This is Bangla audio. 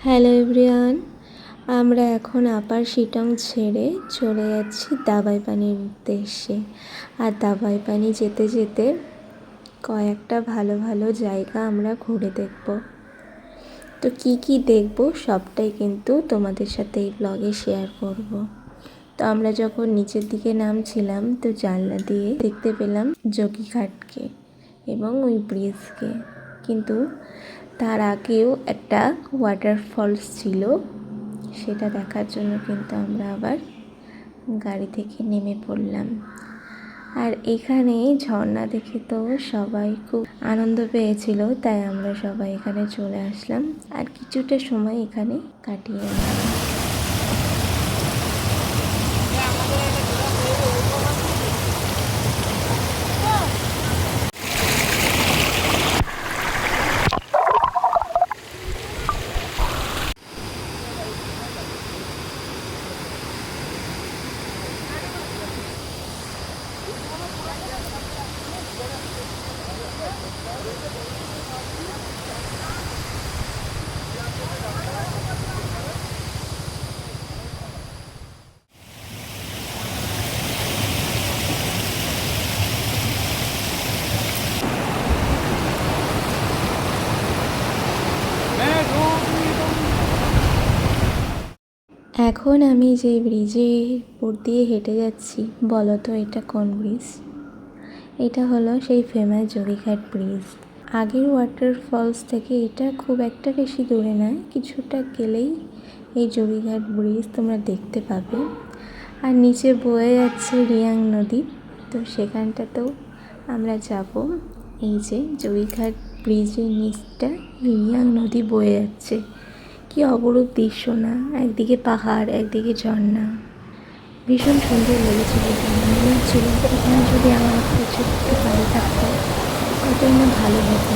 হ্যালো এভরিওয়ান, আমরা এখন আপার শিটং ছেড়ে চলে যাচ্ছি দাবাই পানির উদ্দেশ্যে। আর দাবাই পানি যেতে যেতে কয়েকটা ভালো ভালো জায়গা আমরা ঘুরে দেখব। তো কি দেখব সবটাই কিন্তু তোমাদের সাথে এই ব্লগে শেয়ার করব। তো আমরা যখন নিচের দিকে নামছিলাম তো জানলা দিয়ে দেখতে পেলাম যোগীঘাটকে এবং ওই ব্রিজকে, কিন্তু তার আগেও একটা ওয়াটারফলস ছিল, সেটা দেখার জন্য কিন্তু আমরা আবার গাড়ি থেকে নেমে পড়লাম। আর এখানে ঝর্ণা দেখে তো সবাই খুব আনন্দ পেয়েছিল, তাই আমরা সবাই এখানে চলে আসলাম আর কিছুটা সময় এখানে কাটিয়ে নিলাম। এখন আমি যে ব্রিজের উপর দিয়ে হেঁটে যাচ্ছি, বলো তো এটা কোন ব্রিজ? এটা হলো সেই ফেমাস যোগীঘাট ব্রিজ। আগের ওয়াটারফলস থেকে এটা খুব একটা বেশি দূরে নয়, কিছুটা গেলেই এই যোগীঘাট ব্রিজ তোমরা দেখতে পাবে। আর নিচে বয়ে যাচ্ছে রিয়াং নদী, তো সেখানটাতেও আমরা যাব। এই যে যোগীঘাট ব্রিজের নিচটা রিয়াং নদী বয়ে যাচ্ছে, কি অপরূপ দৃশ্য না! একদিকে পাহাড়, একদিকে ঝর্ণা, ভীষণ সুন্দর লেগেছিল। মনে হচ্ছিল এখানে যদি আমার একটা ছোট্ট বাড়ি থাকতো কতই না ভালো হতো।